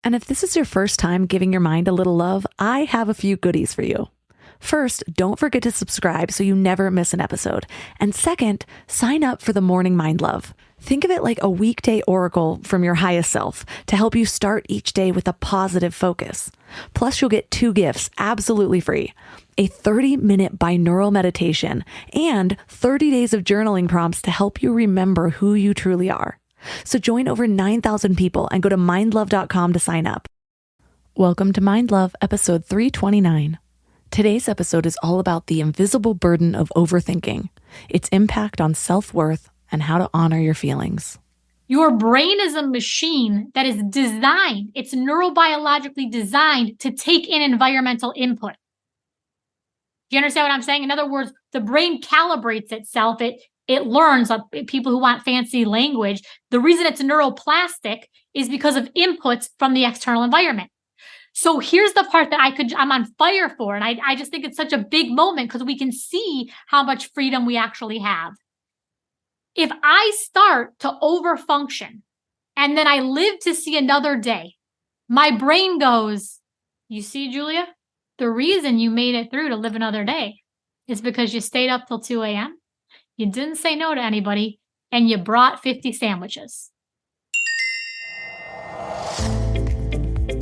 And if this is your first time giving your mind a little love, I have a few goodies for you. First, don't forget to subscribe so you never miss an episode. And second, sign up for the Morning Mind Love. Think of it like a weekday oracle from your highest self to help you start each day with a positive focus. Plus, you'll get 2 gifts absolutely free: a 30-minute binaural meditation and 30 days of journaling prompts to help you remember who you truly are. So join over 9,000 people and go to mindlove.com to sign up. Welcome to Mind Love, episode 329. Today's episode is all about the invisible burden of overthinking, its impact on self-worth, and how to honor your feelings. Your brain is a machine that is designed, it's neurobiologically designed to take in environmental input. Do you understand what I'm saying? In other words, the brain calibrates itself. It learns. People who want fancy language, the reason it's neuroplastic is because of inputs from the external environment. So here's the part that I'm on fire for. And I just think it's such a big moment because we can see how much freedom we actually have. If I start to overfunction and then I live to see another day, my brain goes, you see, Julia, the reason you made it through to live another day is because you stayed up till 2 a.m., you didn't say no to anybody, and you brought 50 sandwiches.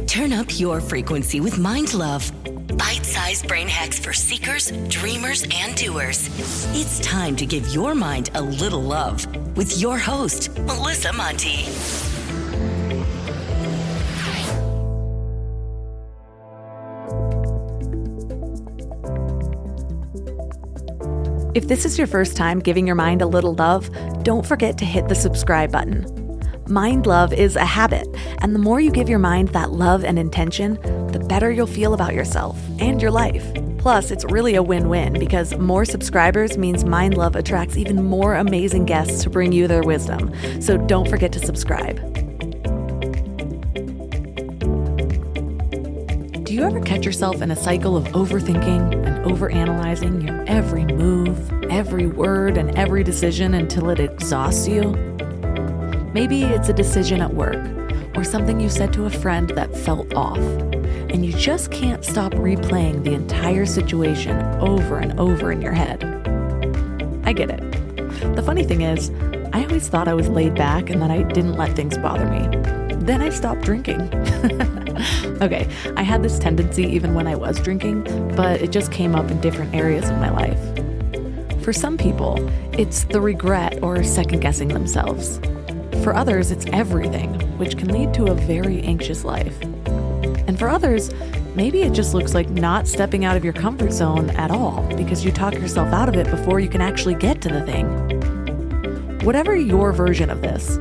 Turn up your frequency with Mind Love. Bite-sized brain hacks for seekers, dreamers, and doers. It's time to give your mind a little love with your host, Melissa Monti. If this is your first time giving your mind a little love, don't forget to hit the subscribe button. Mind love is a habit, and the more you give your mind that love and intention, the better you'll feel about yourself and your life. Plus, it's really a win-win because more subscribers means Mind Love attracts even more amazing guests to bring you their wisdom. So don't forget to subscribe. Do you ever catch yourself in a cycle of overthinking and overanalyzing your every move, every word, and every decision until it exhausts you? Maybe it's a decision at work or something you said to a friend that felt off, and you just can't stop replaying the entire situation over and over in your head. I get it. The funny thing is, I always thought I was laid back and that I didn't let things bother me. Then I stopped drinking. Okay, I had this tendency even when I was drinking, but it just came up in different areas of my life. For some people, it's the regret or second-guessing themselves. For others, it's everything, which can lead to a very anxious life. And for others, maybe it just looks like not stepping out of your comfort zone at all because you talk yourself out of it before you can actually get to the thing. Whatever your version of this,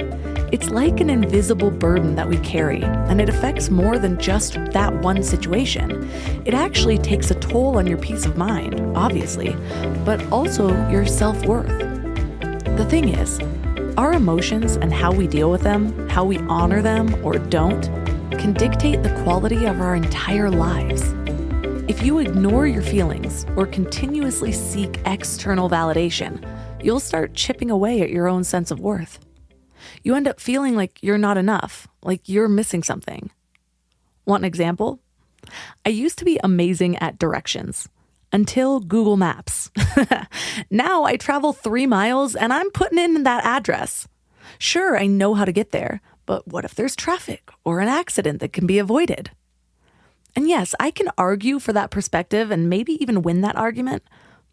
it's like an invisible burden that we carry, and it affects more than just that one situation. It actually takes a toll on your peace of mind, obviously, but also your self-worth. The thing is, our emotions and how we deal with them, how we honor them or don't, can dictate the quality of our entire lives. If you ignore your feelings or continuously seek external validation, you'll start chipping away at your own sense of worth. You end up feeling like you're not enough, like you're missing something. Want an example? I used to be amazing at directions until Google Maps. Now I travel 3 miles and I'm putting in that address. Sure, I know how to get there, but what if there's traffic or an accident that can be avoided? And yes, I can argue for that perspective and maybe even win that argument,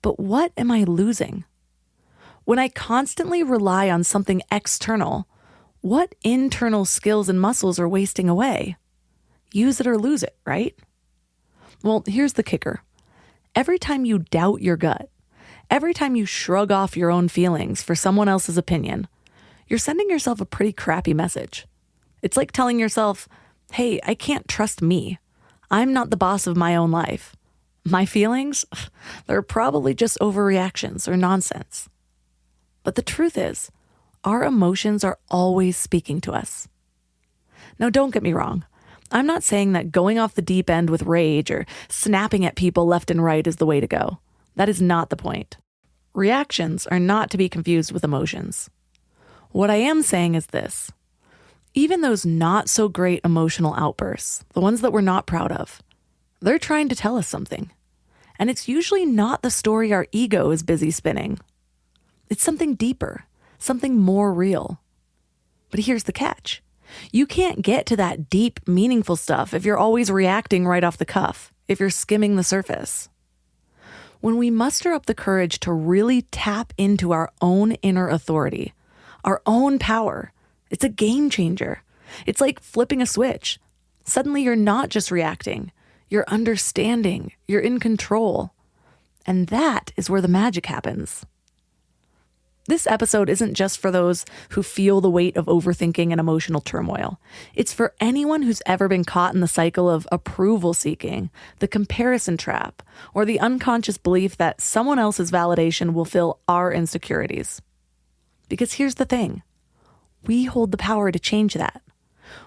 but what am I losing? When I constantly rely on something external, what internal skills and muscles are wasting away? Use it or lose it, right? Well, here's the kicker. Every time you doubt your gut, every time you shrug off your own feelings for someone else's opinion, you're sending yourself a pretty crappy message. It's like telling yourself, hey, I can't trust me. I'm not the boss of my own life. My feelings, they're probably just overreactions or nonsense. But the truth is, our emotions are always speaking to us. Now, don't get me wrong. I'm not saying that going off the deep end with rage or snapping at people left and right is the way to go. That is not the point. Reactions are not to be confused with emotions. What I am saying is this. Even those not so great emotional outbursts, the ones that we're not proud of, they're trying to tell us something. And it's usually not the story our ego is busy spinning. It's something deeper, something more real. But here's the catch. You can't get to that deep, meaningful stuff if you're always reacting right off the cuff, if you're skimming the surface. When we muster up the courage to really tap into our own inner authority, our own power, it's a game changer. It's like flipping a switch. Suddenly you're not just reacting, you're understanding, you're in control. And that is where the magic happens. This episode isn't just for those who feel the weight of overthinking and emotional turmoil. It's for anyone who's ever been caught in the cycle of approval seeking, the comparison trap, or the unconscious belief that someone else's validation will fill our insecurities. Because here's the thing. We hold the power to change that.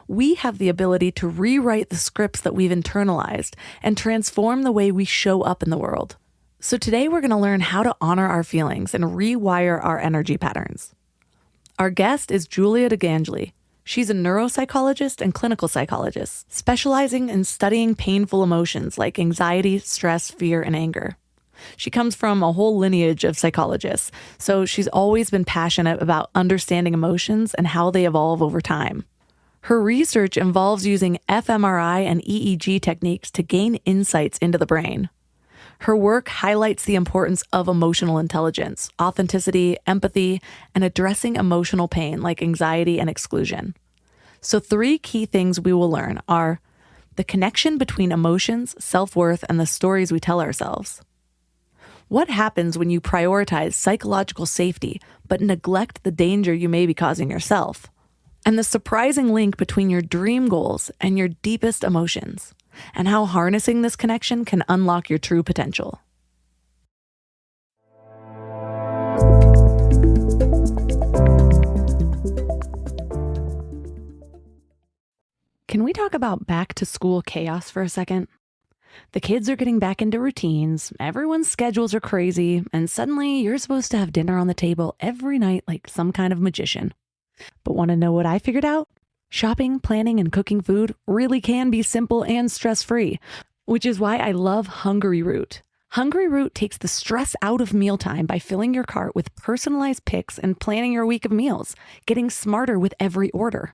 We have the ability to rewrite the scripts that we've internalized and transform the way we show up in the world. So today we're going to learn how to honor our feelings and rewire our energy patterns. Our guest is Julia DeGangeli. She's a neuropsychologist and clinical psychologist, specializing in studying painful emotions like anxiety, stress, fear, and anger. She comes from a whole lineage of psychologists, so she's always been passionate about understanding emotions and how they evolve over time. Her research involves using fMRI and EEG techniques to gain insights into the brain. Her work highlights the importance of emotional intelligence, authenticity, empathy, and addressing emotional pain like anxiety and exclusion. So 3 key things we will learn are the connection between emotions, self-worth, and the stories we tell ourselves. What happens when you prioritize psychological safety but neglect the danger you may be causing yourself? And the surprising link between your dream goals and your deepest emotions, and how harnessing this connection can unlock your true potential. Can we talk about back to school chaos for a second? The kids are getting back into routines, everyone's schedules are crazy, and suddenly you're supposed to have dinner on the table every night like some kind of magician. But want to know what I figured out? Shopping, planning, and cooking food really can be simple and stress-free, which is why I love Hungry Root. Hungry Root takes the stress out of mealtime by filling your cart with personalized picks and planning your week of meals, getting smarter with every order.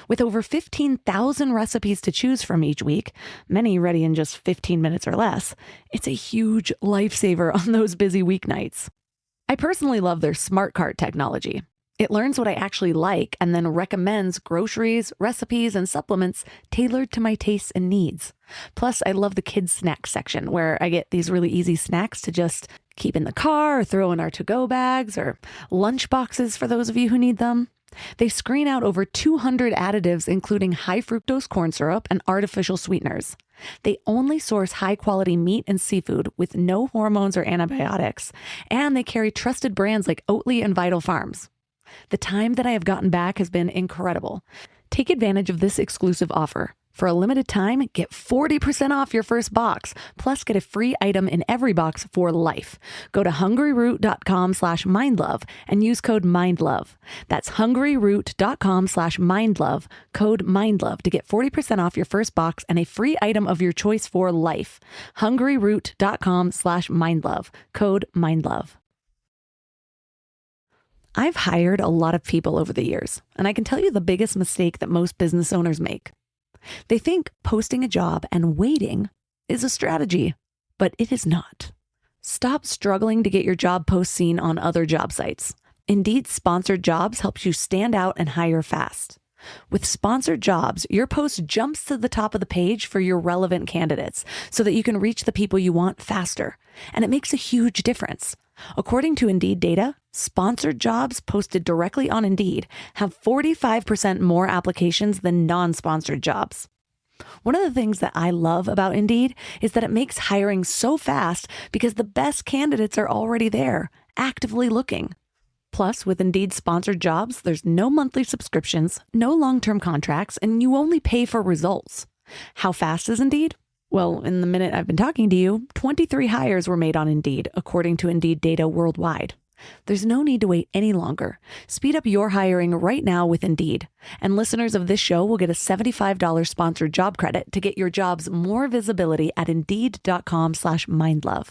With over 15,000 recipes to choose from each week, many ready in just 15 minutes or less, it's a huge lifesaver on those busy weeknights. I personally love their Smart Cart technology. It learns what I actually like and then recommends groceries, recipes, and supplements tailored to my tastes and needs. Plus, I love the kids' snack section where I get these really easy snacks to just keep in the car or throw in our to-go bags or lunch boxes for those of you who need them. They screen out over 200 additives, including high fructose corn syrup and artificial sweeteners. They only source high-quality meat and seafood with no hormones or antibiotics, and they carry trusted brands like Oatly and Vital Farms. The time that I have gotten back has been incredible. Take advantage of this exclusive offer. For a limited time, get 40% off your first box, plus get a free item in every box for life. Go to hungryroot.com/mindlove and use code MINDLOVE. That's hungryroot.com/mindlove, code MINDLOVE to get 40% off your first box and a free item of your choice for life. hungryroot.com/mindlove, code MINDLOVE. I've hired a lot of people over the years, and I can tell you the biggest mistake that most business owners make. They think posting a job and waiting is a strategy, but it is not. Stop struggling to get your job post seen on other job sites. Indeed, sponsored jobs helps you stand out and hire fast. With sponsored jobs, your post jumps to the top of the page for your relevant candidates so that you can reach the people you want faster. And it makes a huge difference. According to Indeed data, sponsored jobs posted directly on Indeed have 45% more applications than non-sponsored jobs. One of the things that I love about Indeed is that it makes hiring so fast because the best candidates are already there, actively looking. Plus, with Indeed sponsored jobs, there's no monthly subscriptions, no long-term contracts, and you only pay for results. How fast is Indeed? Well, in the minute I've been talking to you, 23 hires were made on Indeed, according to Indeed data worldwide. There's no need to wait any longer. Speed up your hiring right now with Indeed. And listeners of this show will get a $75 sponsored job credit to get your jobs more visibility at Indeed.com/mindlove.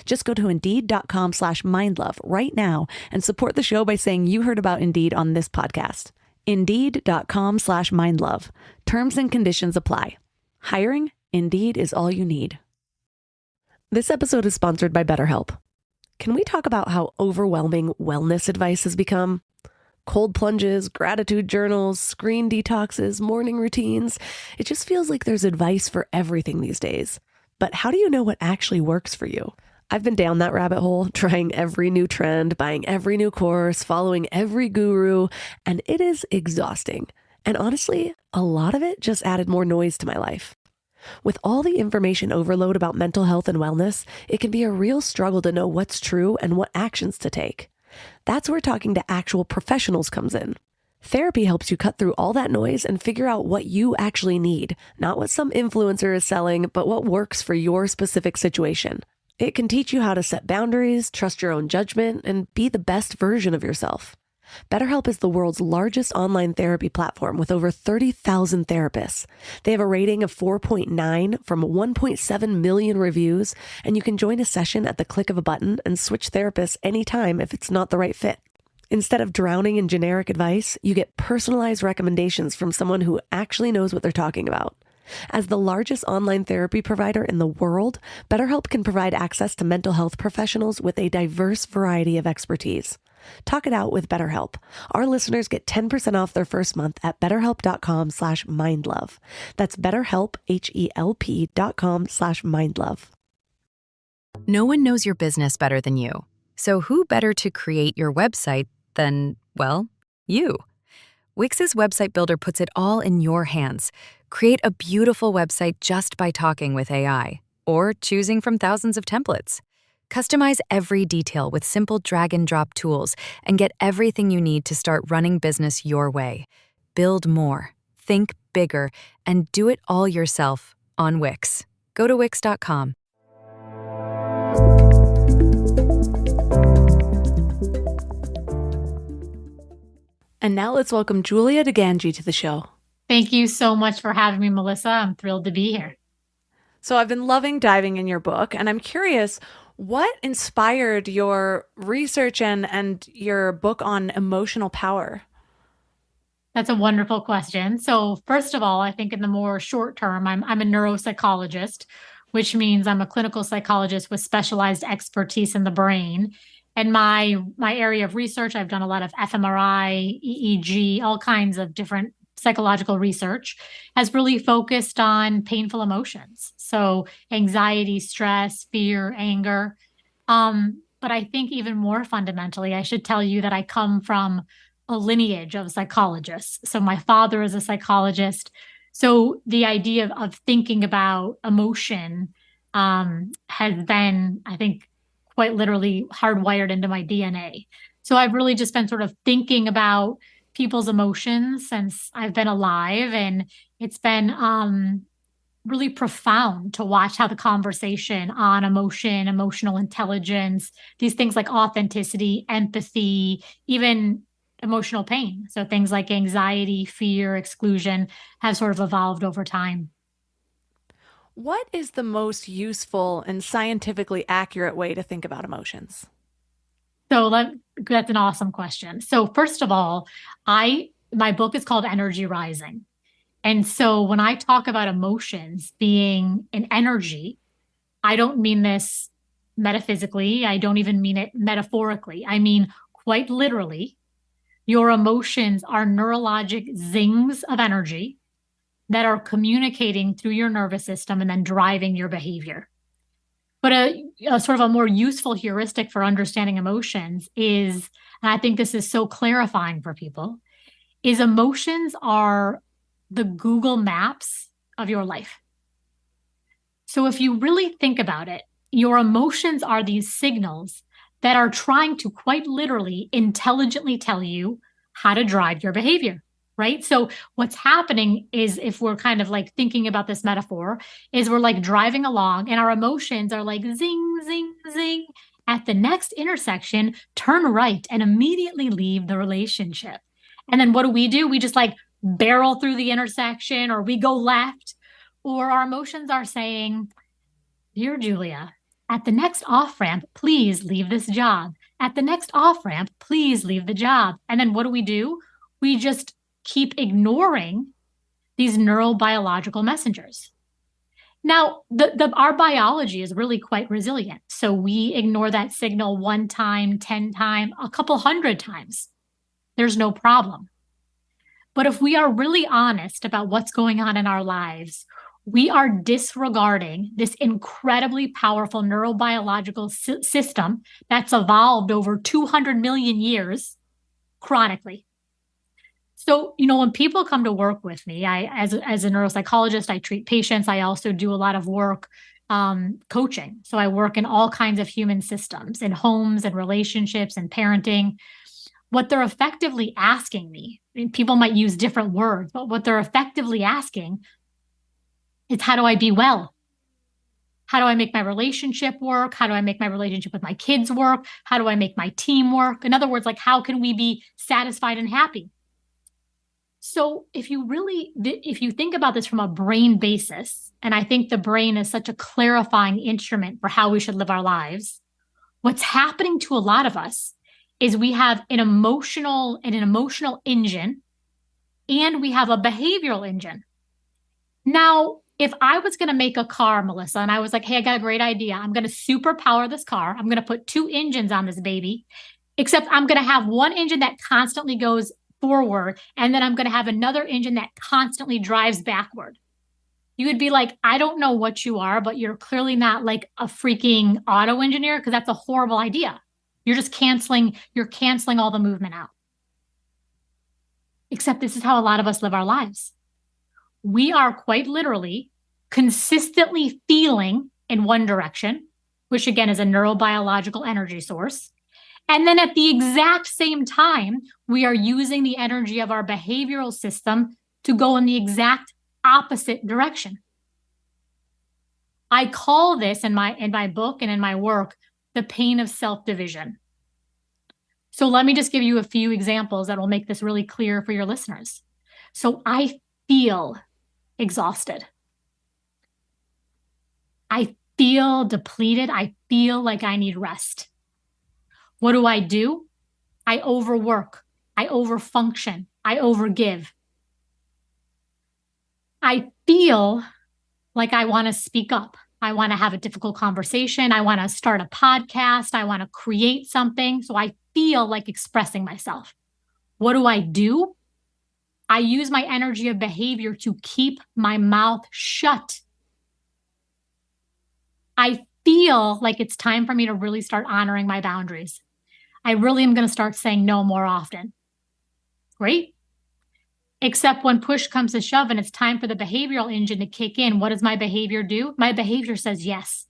Just go to Indeed.com/mindlove right now and support the show by saying you heard about Indeed on this podcast. Indeed.com/mindlove. Terms and conditions apply. Hiring? Indeed is all you need. This episode is sponsored by BetterHelp. Can we talk about how overwhelming wellness advice has become? Cold plunges, gratitude journals, screen detoxes, morning routines. It just feels like there's advice for everything these days. But how do you know what actually works for you? I've been down that rabbit hole, trying every new trend, buying every new course, following every guru, and it is exhausting. And honestly, a lot of it just added more noise to my life. With all the information overload about mental health and wellness, it can be a real struggle to know what's true and what actions to take. That's where talking to actual professionals comes in. Therapy helps you cut through all that noise and figure out what you actually need, not what some influencer is selling, but what works for your specific situation. It can teach you how to set boundaries, trust your own judgment, and be the best version of yourself. BetterHelp is the world's largest online therapy platform with over 30,000 therapists. They have a rating of 4.9 from 1.7 million reviews, and you can join a session at the click of a button and switch therapists anytime if it's not the right fit. Instead of drowning in generic advice, you get personalized recommendations from someone who actually knows what they're talking about. As the largest online therapy provider in the world, BetterHelp can provide access to mental health professionals with a diverse variety of expertise. Talk it out with BetterHelp. Our listeners get 10% off their first month at betterhelp.com/mindlove. That's BetterHelp, HELP.com/mindlove. No one knows your business better than you. So who better to create your website than, well, you? Wix's website builder puts it all in your hands. Create a beautiful website just by talking with AI or choosing from thousands of templates. Customize every detail with simple drag and drop tools and get everything you need to start running business your way. Build more, think bigger, and do it all yourself on Wix. Go to Wix.com. And now let's welcome Julia DeGangi to the show. Thank you so much for having me, Melissa. I'm thrilled to be here. So I've been loving diving in your book, and I'm curious, what inspired your research and your book on emotional power? That's a wonderful question. So first of all, I think in the more short term, I'm a neuropsychologist, which means I'm a clinical psychologist with specialized expertise in the brain. And my area of research, I've done a lot of fMRI, EEG, all kinds of different psychological research, has really focused on painful emotions. So anxiety, stress, fear, anger. But I think even more fundamentally, I should tell you that I come from a lineage of psychologists. So my father is a psychologist. So the idea of thinking about emotion has been, I think, quite literally hardwired into my DNA. So I've really just been sort of thinking about people's emotions since I've been alive. And it's been really profound to watch how the conversation on emotion, emotional intelligence, these things like authenticity, empathy, even emotional pain. So things like anxiety, fear, exclusion have sort of evolved over time. What is the most useful and scientifically accurate way to think about emotions? So that's an awesome question. So first of all, my book is called Energy Rising. And so when I talk about emotions being an energy, I don't mean this metaphysically. I don't even mean it metaphorically. I mean, quite literally, your emotions are neurologic zings of energy that are communicating through your nervous system and then driving your behavior. But a sort of a more useful heuristic for understanding emotions is, and I think this is so clarifying for people, is emotions are the Google Maps of your life. So if you really think about it, your emotions are these signals that are trying to quite literally intelligently tell you how to drive your behavior, right? So what's happening is, if we're kind of like thinking about this metaphor, is we're like driving along and our emotions are like zing, zing, zing. At the next intersection, turn right and immediately leave the relationship. And then what do? We just like barrel through the intersection, or we go left, or our emotions are saying, Dear Julia, at the next off ramp, please leave this job. At the next off ramp, please leave the job. And then what do? We just keep ignoring these neurobiological messengers. Now, our biology is really quite resilient. So we ignore that signal 1 time, 10 times, a couple hundred times. There's no problem. But if we are really honest about what's going on in our lives, we are disregarding this incredibly powerful neurobiological system that's evolved over 200 million years chronically. So, when people come to work with me, as a neuropsychologist, I treat patients. I also do a lot of work coaching. So I work in all kinds of human systems, in homes and relationships and parenting. What they're effectively asking me, and people might use different words, but what they're effectively asking is, how do I be well? How do I make my relationship work? How do I make my relationship with my kids work? How do I make my team work? In other words, like, how can we be satisfied and happy? So if you think about this from a brain basis, and I think the brain is such a clarifying instrument for how we should live our lives, what's happening to a lot of us is we have an emotional engine, and we have a behavioral engine. Now, if I was going to make a car, Melissa, and I was like, hey, I got a great idea. I'm going to superpower this car. I'm going to put 2 engines on this baby, except I'm going to have one engine that constantly goes forward, and then I'm going to have another engine that constantly drives backward. You would be like, I don't know what you are, but you're clearly not like a freaking auto engineer, because that's a horrible idea. You're just canceling all the movement out. Except this is how a lot of us live our lives. We are quite literally consistently feeling in one direction, which again is a neurobiological energy source. And then at the exact same time, we are using the energy of our behavioral system to go in the exact opposite direction. I call this in my book and in my work, the pain of self-division. So let me just give you a few examples that will make this really clear for your listeners. So I feel exhausted. I feel depleted. I feel like I need rest. What do? I overwork. I overfunction. I overgive. I feel like I want to speak up. I want to have a difficult conversation. I want to start a podcast. I want to create something. So I feel like expressing myself. What do? I use my energy of behavior to keep my mouth shut. I feel like it's time for me to really start honoring my boundaries. I really am going to start saying no more often. Great. Except when push comes to shove and it's time for the behavioral engine to kick in, what does my behavior do? My behavior says yes.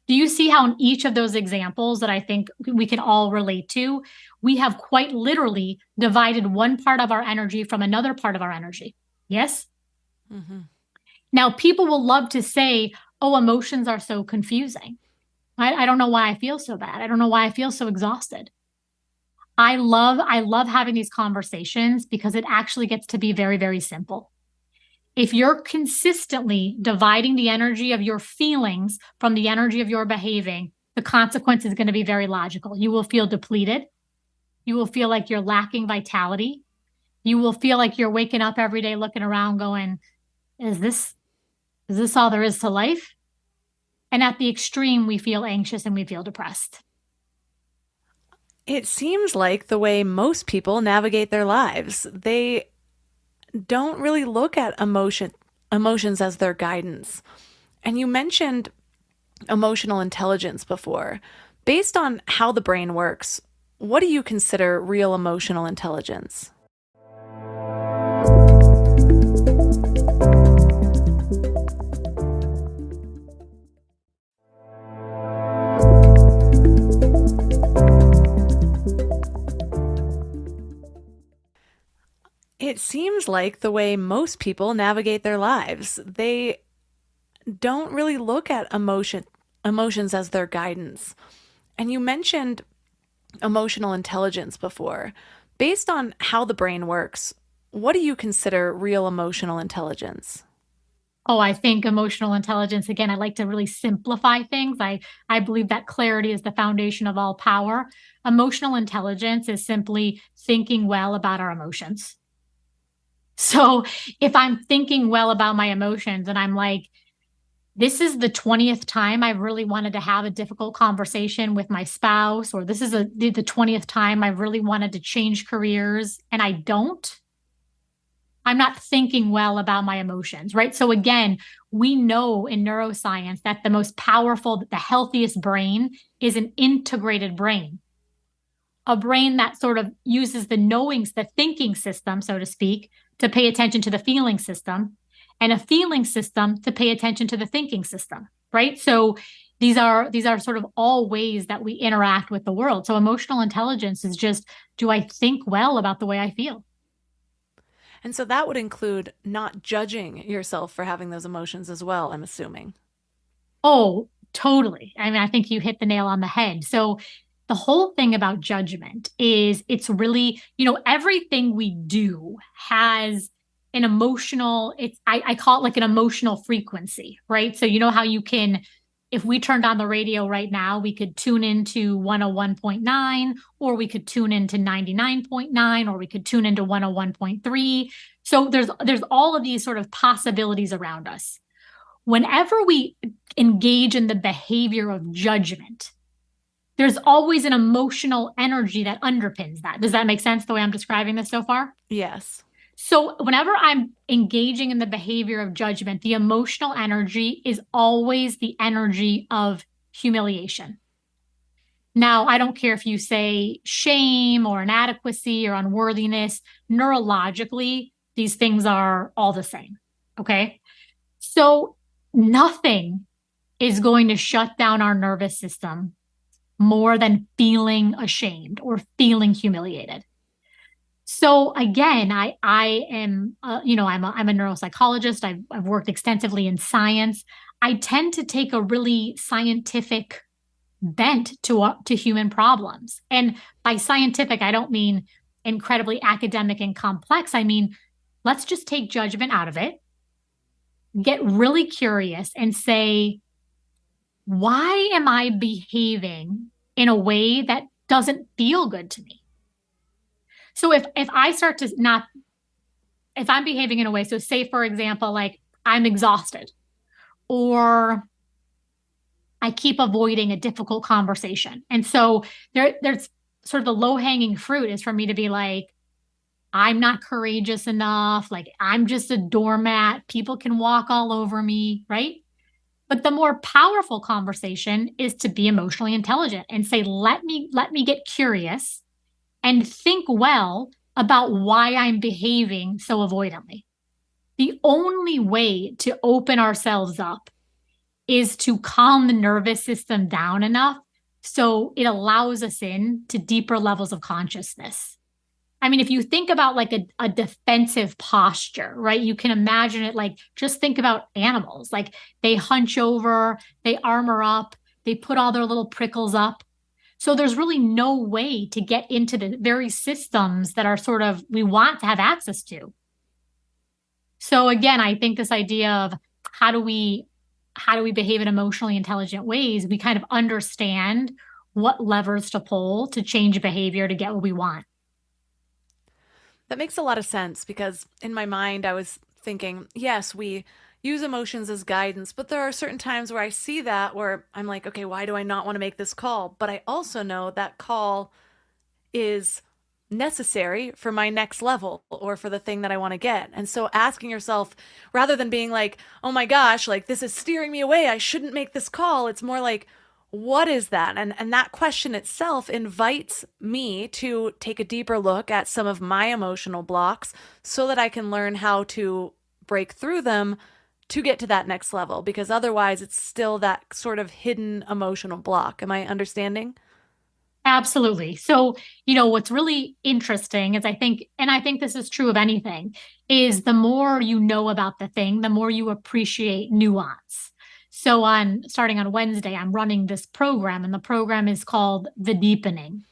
Do you see how in each of those examples that I think we can all relate to, we have quite literally divided one part of our energy from another part of our energy? Yes? Mm-hmm. Now, people will love to say, oh, emotions are so confusing. I don't know why I feel so bad. I don't know why I feel so exhausted. I love having these conversations because it actually gets to be very, very simple. If you're consistently dividing the energy of your feelings from the energy of your behaving, the consequence is going to be very logical. You will feel depleted. You will feel like you're lacking vitality. You will feel like you're waking up every day looking around going, is this all there is to life? And at the extreme, we feel anxious and we feel depressed. It seems like the way most people navigate their lives, they don't really look at emotions as their guidance. And you mentioned emotional intelligence before. Based on how the brain works, what do you consider real emotional intelligence? It seems like the way most people navigate their lives, they don't really look at emotions as their guidance. And you mentioned emotional intelligence before. Based on how the brain works, what do you consider real emotional intelligence? Oh, I think emotional intelligence, again, I like to really simplify things. I believe that clarity is the foundation of all power. Emotional intelligence is simply thinking well about our emotions. So if I'm thinking well about my emotions and I'm like, this is the 20th time I've really wanted to have a difficult conversation with my spouse, or this is the 20th time I've really wanted to change careers and I don't, I'm not thinking well about my emotions, right? So again, we know in neuroscience that the most powerful, the healthiest brain is an integrated brain, a brain that sort of uses the thinking system, so to speak, to pay attention to the feeling system, and a feeling system to pay attention to the thinking system, right? So these are sort of all ways that we interact with the world. So emotional intelligence is just, do I think well about the way I feel? And so that would include not judging yourself for having those emotions as well, I'm assuming. Oh, totally. I mean, I think you hit the nail on the head. So the whole thing about judgment is it's really, everything we do has an emotional, I call it like an emotional frequency, right? So you know how you can, if we turned on the radio right now, we could tune into 101.9, or we could tune into 99.9, or we could tune into 101.3. So there's all of these sort of possibilities around us. Whenever we engage in the behavior of judgment, there's always an emotional energy that underpins that. Does that make sense the way I'm describing this so far? Yes. So, whenever I'm engaging in the behavior of judgment, the emotional energy is always the energy of humiliation. Now, I don't care if you say shame or inadequacy or unworthiness, neurologically, these things are all the same. Okay. So, nothing is going to shut down our nervous system more than feeling ashamed or feeling humiliated. So again, I am I'm a neuropsychologist. I've worked extensively in science. I tend to take a really scientific bent to human problems. And by scientific, I don't mean incredibly academic and complex. I mean, let's just take judgment out of it, get really curious and say, why am I behaving in a way that doesn't feel good to me? So if I start to not, if I'm behaving in a way, so say for example, like I'm exhausted, or I keep avoiding a difficult conversation. And so there's sort of the low hanging fruit is for me to be like, I'm not courageous enough. Like I'm just a doormat. People can walk all over me, right? But the more powerful conversation is to be emotionally intelligent and say, let me get curious and think well about why I'm behaving so avoidantly. The only way to open ourselves up is to calm the nervous system down enough so it allows us in to deeper levels of consciousness. I mean, if you think about like a defensive posture, right? You can imagine it like just think about animals. Like they hunch over, they armor up, they put all their little prickles up. So there's really no way to get into the very systems that are sort of we want to have access to. So again, I think this idea of how do we behave in emotionally intelligent ways, we kind of understand what levers to pull to change behavior to get what we want. That makes a lot of sense because in my mind, I was thinking, yes, we use emotions as guidance, but there are certain times where I see that where I'm like, okay, why do I not want to make this call? But I also know that call is necessary for my next level or for the thing that I want to get. And so asking yourself, rather than being like, oh my gosh, like this is steering me away, I shouldn't make this call, it's more like, what is that? And that question itself invites me to take a deeper look at some of my emotional blocks so that I can learn how to break through them to get to that next level, because otherwise it's still that sort of hidden emotional block. Am I understanding? Absolutely. So, what's really interesting is I think this is true of anything, is the more you know about the thing, the more you appreciate nuance. So starting on Wednesday, I'm running this program, and the program is called The Deepening.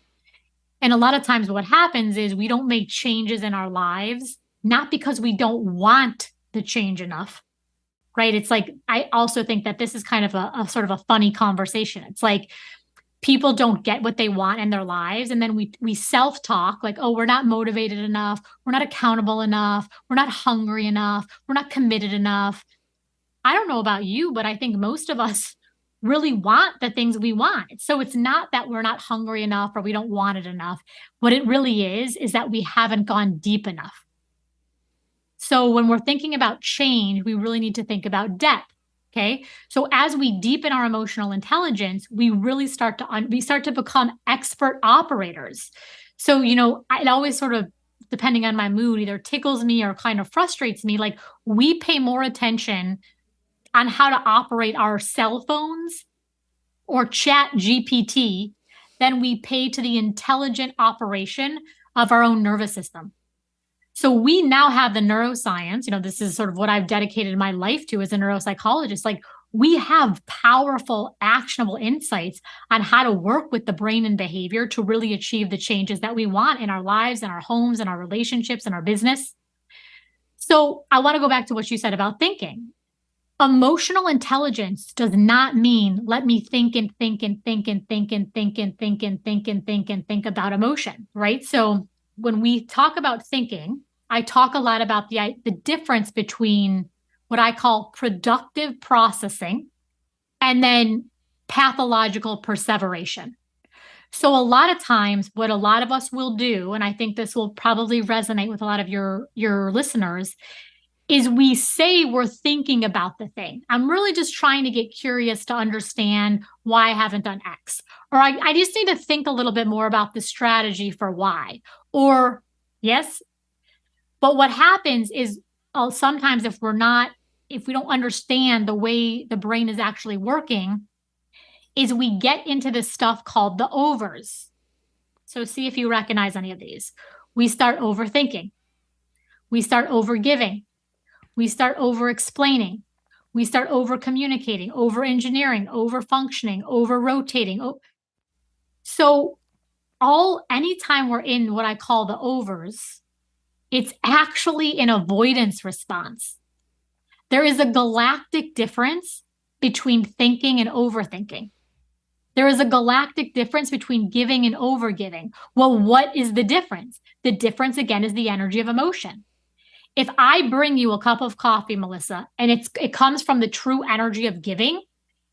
And a lot of times what happens is we don't make changes in our lives, not because we don't want the change enough, right? It's like, I also think that this is kind of a sort of a funny conversation. It's like people don't get what they want in their lives. And then we self-talk like, oh, we're not motivated enough. We're not accountable enough. We're not hungry enough. We're not committed enough. I don't know about you, but I think most of us really want the things we want. So it's not that we're not hungry enough or we don't want it enough. What it really is that we haven't gone deep enough. So when we're thinking about change, we really need to think about depth. Okay. So as we deepen our emotional intelligence, we really start to become expert operators. So, it always sort of, depending on my mood, either tickles me or kind of frustrates me. Like, we pay more attention on how to operate our cell phones or chat GPT than we pay to the intelligent operation of our own nervous system. So we now have the neuroscience, this is sort of what I've dedicated my life to as a neuropsychologist. Like, we have powerful, actionable insights on how to work with the brain and behavior to really achieve the changes that we want in our lives, in our homes, in our relationships, in our business. So I want to go back to what you said about thinking. Emotional intelligence does not mean let me think and think and think and think and think and think and think and think and think about emotion, right? So when we talk about thinking, I talk a lot about the difference between what I call productive processing and then pathological perseveration. So a lot of times what a lot of us will do, and I think this will probably resonate with a lot of your listeners, is we say we're thinking about the thing. I'm really just trying to get curious to understand why I haven't done X. Or I just need to think a little bit more about the strategy for Y. Or, yes. But what happens is sometimes if we don't understand the way the brain is actually working, is we get into this stuff called the overs. So see if you recognize any of these. We start overthinking. We start overgiving. We start over-explaining. We start over-communicating, over-engineering, over-functioning, over-rotating. So anytime we're in what I call the overs, it's actually an avoidance response. There is a galactic difference between thinking and overthinking. There is a galactic difference between giving and overgiving. Well, what is the difference? The difference, again, is the energy of emotion. If I bring you a cup of coffee, Melissa, and it comes from the true energy of giving,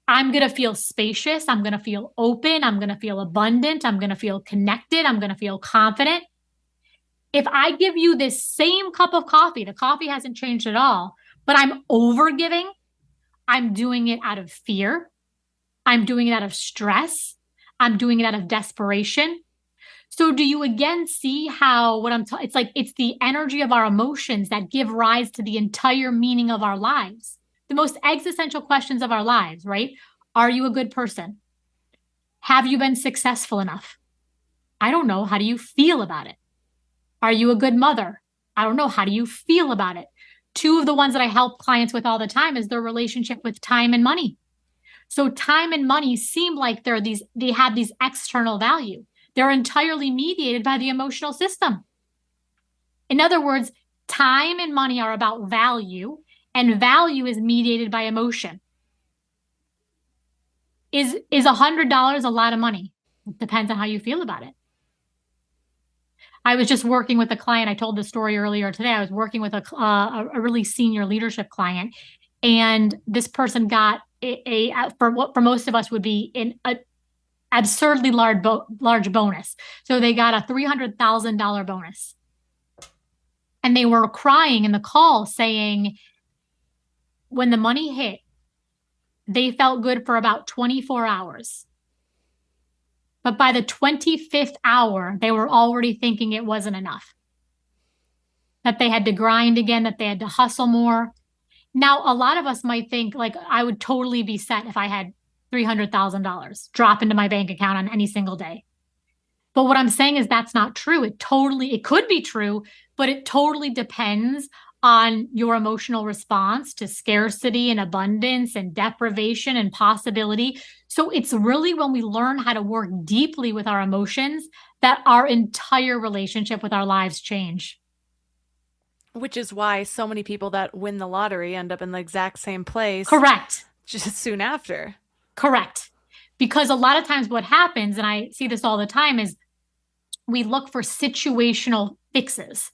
I'm going to feel spacious. I'm going to feel open. I'm going to feel abundant. I'm going to feel connected. I'm going to feel confident. If I give you this same cup of coffee, the coffee hasn't changed at all, but I'm over giving, I'm doing it out of fear. I'm doing it out of stress. I'm doing it out of desperation. So do you again see how it's like it's the energy of our emotions that give rise to the entire meaning of our lives, the most existential questions of our lives, right? Are you a good person? Have you been successful enough? I don't know. How do you feel about it? Are you a good mother? I don't know. How do you feel about it? Two of the ones that I help clients with all the time is their relationship with time and money. So time and money seem like they have these external value. They're entirely mediated by the emotional system. In other words, time and money are about value, and value is mediated by emotion. Is $100 a lot of money? It depends on how you feel about it. I was just working with a client. I told this story earlier today. I was working with a really senior leadership client, and this person got for what for most of us would be in a absurdly large bonus. So they got a $300,000 bonus. And they were crying in the call saying when the money hit, they felt good for about 24 hours. But by the 25th hour, they were already thinking it wasn't enough. That they had to grind again, that they had to hustle more. Now, a lot of us might think like I would totally be set if I had $300,000 drop into my bank account on any single day. But what I'm saying is that's not true. It could be true, but it totally depends on your emotional response to scarcity and abundance and deprivation and possibility. So it's really when we learn how to work deeply with our emotions that our entire relationship with our lives change. Which is why so many people that win the lottery end up in the exact same place. Correct. Just soon after. Correct. Because a lot of times what happens, and I see this all the time, is we look for situational fixes.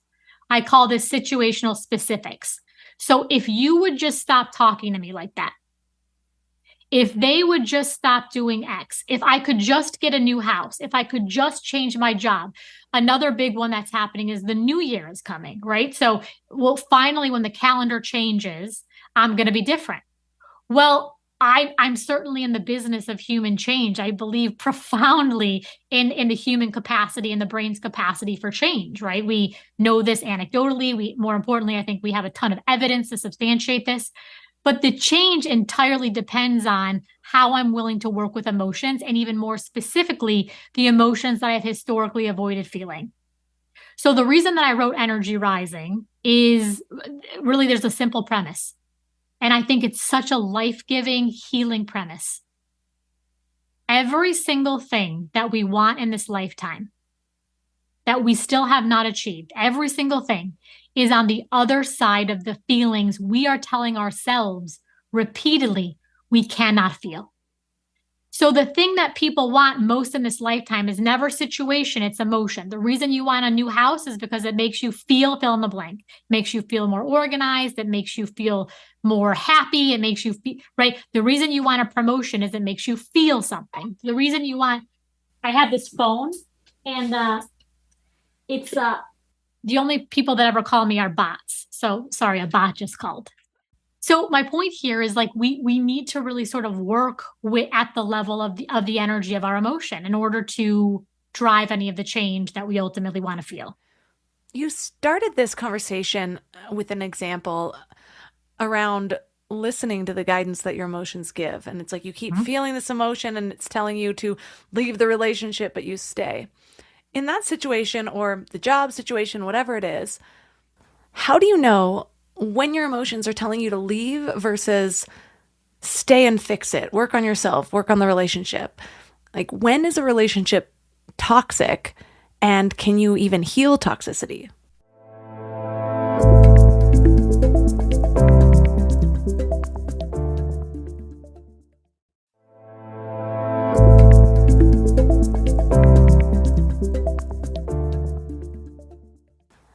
I call this situational specifics. So if you would just stop talking to me like that, if they would just stop doing X, if I could just get a new house, if I could just change my job. Another big one that's happening is the new year is coming, right? So, well, finally, when the calendar changes, I'm going to be different. Well, I'm certainly in the business of human change. I believe profoundly in the human capacity and the brain's capacity for change, right? We know this anecdotally. More importantly, I think we have a ton of evidence to substantiate this. But the change entirely depends on how I'm willing to work with emotions, and even more specifically, the emotions that I've historically avoided feeling. So the reason that I wrote Energy Rising is really there's a simple premise. And I think it's such a life-giving, healing premise. Every single thing that we want in this lifetime that we still have not achieved, every single thing is on the other side of the feelings we are telling ourselves repeatedly we cannot feel. So the thing that people want most in this lifetime is never situation, it's emotion. The reason you want a new house is because it makes you fill in the blank. It makes you feel more organized. It makes you feel more happy. It makes you feel, right? The reason you want a promotion is it makes you feel something. The reason you want, I have this phone and it's the only people that ever call me are bots. So sorry, a bot just called. So my point here is like we need to really sort of work at the level of the energy of our emotion in order to drive any of the change that we ultimately want to feel. You started this conversation with an example around listening to the guidance that your emotions give. And it's like you keep feeling this emotion and it's telling you to leave the relationship, but you stay. In that situation or the job situation, whatever it is, how do you know when your emotions are telling you to leave versus stay and fix it, work on yourself, work on the relationship? Like, when is a relationship toxic, and can you even heal toxicity?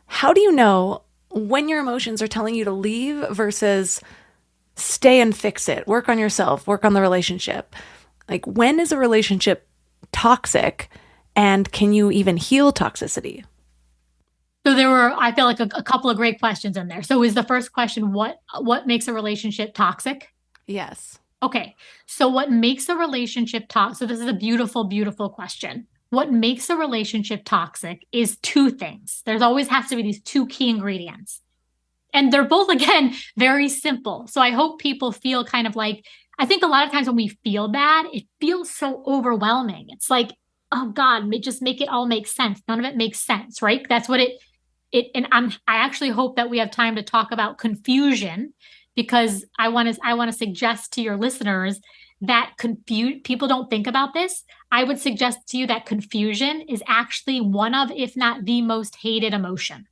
How do you know when your emotions are telling you to leave versus stay and fix it, work on yourself, work on the relationship? Like, when is a relationship toxic, and can you even heal toxicity? So there were, I feel like a couple of great questions in there. So is the first question, what makes a relationship toxic? Yes. Okay. So what makes a relationship toxic? So this is a beautiful, beautiful question. What makes a relationship toxic is two things. There's always has to be these two key ingredients. And they're both, again, very simple. So I hope people feel kind of like, I think a lot of times when we feel bad, it feels so overwhelming. It's like, oh God, just make it all make sense. None of it makes sense, right? That's what and I actually hope that we have time to talk about confusion, because I want to suggest to your listeners that people don't think about this. I would suggest to you that confusion is actually one of, if not the most hated emotion.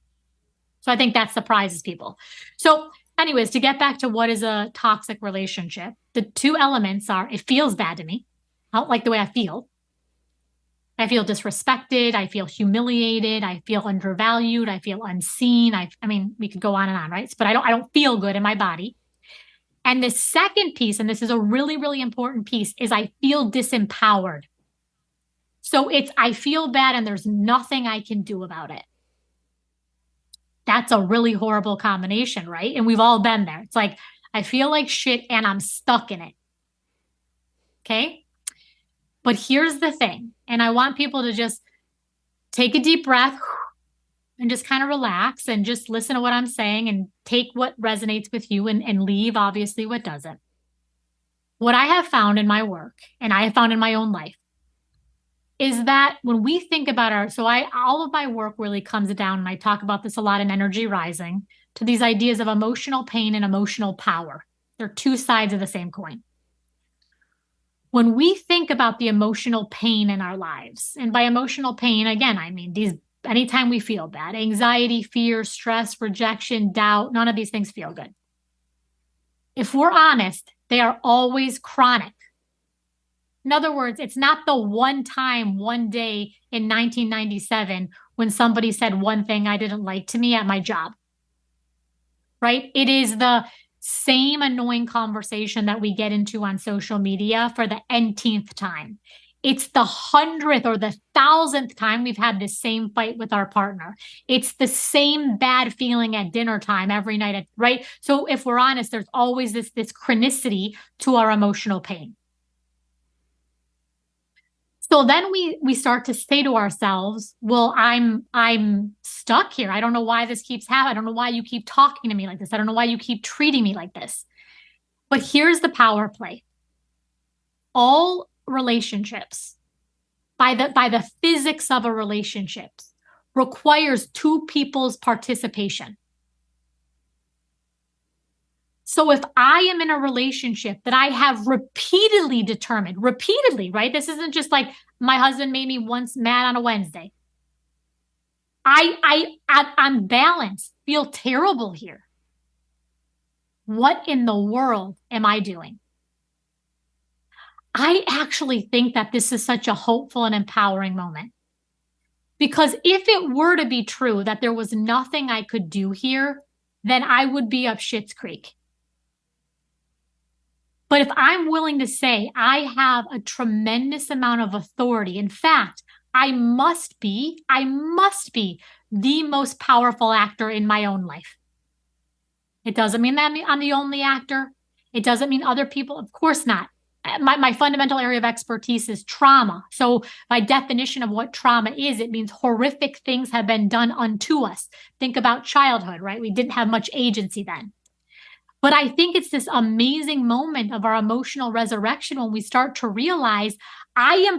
So I think that surprises people. So anyways, to get back to what is a toxic relationship, the two elements are, it feels bad to me. I don't like the way I feel. I feel disrespected. I feel humiliated. I feel undervalued. I feel unseen. I mean, we could go on and on, right? But I don't feel good in my body. And the second piece, and this is a really, really important piece, is I feel disempowered. So I feel bad and there's nothing I can do about it. That's a really horrible combination, right? And we've all been there. It's like, I feel like shit and I'm stuck in it. Okay? But here's the thing, and I want people to just take a deep breath and just kind of relax and just listen to what I'm saying and take what resonates with you and leave, obviously, what doesn't. What I have found in my work, and I have found in my own life, is that when we think about all of my work really comes down, and I talk about this a lot in Energy Rising, to these ideas of emotional pain and emotional power. They're two sides of the same coin. When we think about the emotional pain in our lives, and by emotional pain, again, I mean anytime we feel bad, anxiety, fear, stress, rejection, doubt, none of these things feel good. If we're honest, they are always chronic. In other words, it's not the one time, one day in 1997 when somebody said one thing I didn't like to me at my job, right? It is the same annoying conversation that we get into on social media for the nth time. It's the 100th or the 1,000th time we've had the same fight with our partner. It's the same bad feeling at dinner time every night, right? So if we're honest, there's always this chronicity to our emotional pain. So then we start to say to ourselves, well, I'm stuck here. I don't know why this keeps happening. I don't know why you keep talking to me like this. I don't know why you keep treating me like this. But here's the power play. All relationships, by the physics of a relationship, requires two people's participation. So if I am in a relationship that I have repeatedly determined, right? This isn't just like my husband made me once mad on a Wednesday. I on balance feel terrible here. What in the world am I doing? I actually think that this is such a hopeful and empowering moment. Because if it were to be true that there was nothing I could do here, then I would be up Schitt's Creek. But if I'm willing to say I have a tremendous amount of authority, in fact, I must be the most powerful actor in my own life. It doesn't mean that I'm the only actor. It doesn't mean other people, of course not. My fundamental area of expertise is trauma. So by definition of what trauma is, it means horrific things have been done unto us. Think about childhood, right? We didn't have much agency then. But I think it's this amazing moment of our emotional resurrection when we start to realize I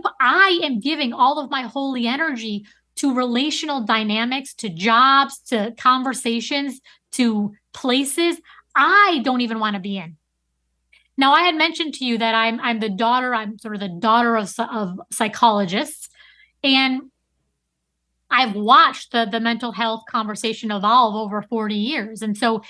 am giving all of my holy energy to relational dynamics, to jobs, to conversations, to places I don't even want to be in. Now, I had mentioned to you that I'm sort of the daughter of psychologists, and I've watched the mental health conversation evolve over 40 years. And so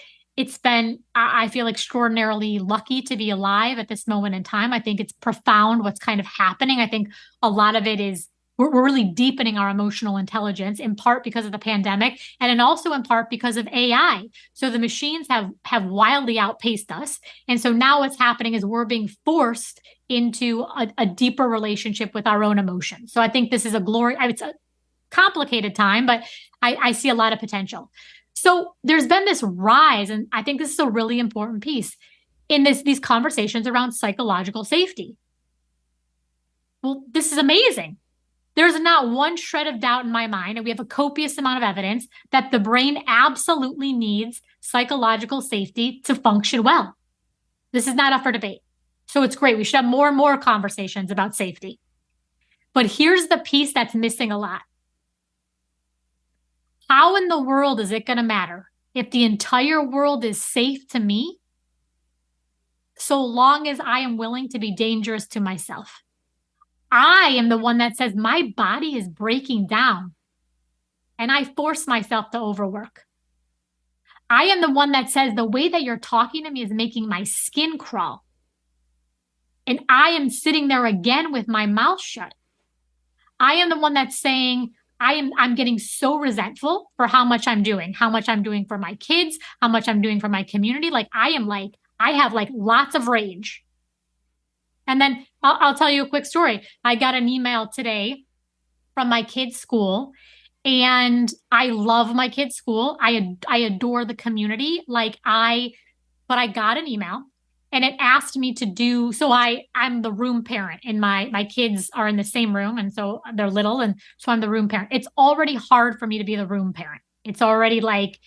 I feel extraordinarily lucky to be alive at this moment in time. I think it's profound what's kind of happening. I think a lot of it is we're really deepening our emotional intelligence, in part because of the pandemic, and then also in part because of AI. So the machines have wildly outpaced us. And so now what's happening is we're being forced into a deeper relationship with our own emotions. So I think this is it's a complicated time, but I see a lot of potential. So there's been this rise, and I think this is a really important piece in these conversations around psychological safety. Well, this is amazing. There's not one shred of doubt in my mind, and we have a copious amount of evidence that the brain absolutely needs psychological safety to function well. This is not up for debate. So it's great. We should have more and more conversations about safety. But here's the piece that's missing a lot. How in the world is it going to matter if the entire world is safe to me, so long as I am willing to be dangerous to myself? I am the one that says my body is breaking down, and I force myself to overwork. I am the one that says the way that you're talking to me is making my skin crawl, and I am sitting there again with my mouth shut. I am the one that's saying I'm getting so resentful for how much I'm doing for my kids, how much I'm doing for my community. I have lots of rage. And then I'll tell you a quick story. I got an email today from my kids' school, and I love my kids' school. I adore the community. But I got an email, and it asked me to do, so I'm the room parent, and my kids are in the same room, and so they're little, and so I'm the room parent. It's already hard for me to be the room parent. It's already like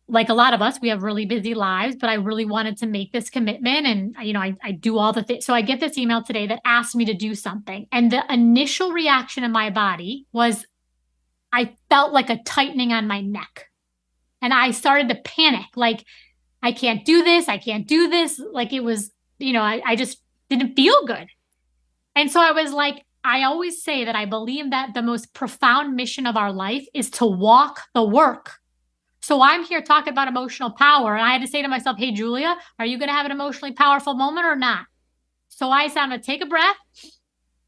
a lot of us, we have really busy lives, but I really wanted to make this commitment, and I do all the things. So I get this email today that asked me to do something, and the initial reaction in my body was I felt like a tightening on my neck. And I started to panic. Like, I can't do this. I can't do this. Like it was, I just didn't feel good. And so I was like, I always say that I believe that the most profound mission of our life is to walk the work. So I'm here talking about emotional power. And I had to say to myself, hey, Julia, are you going to have an emotionally powerful moment or not? So I said, I'm going to take a breath.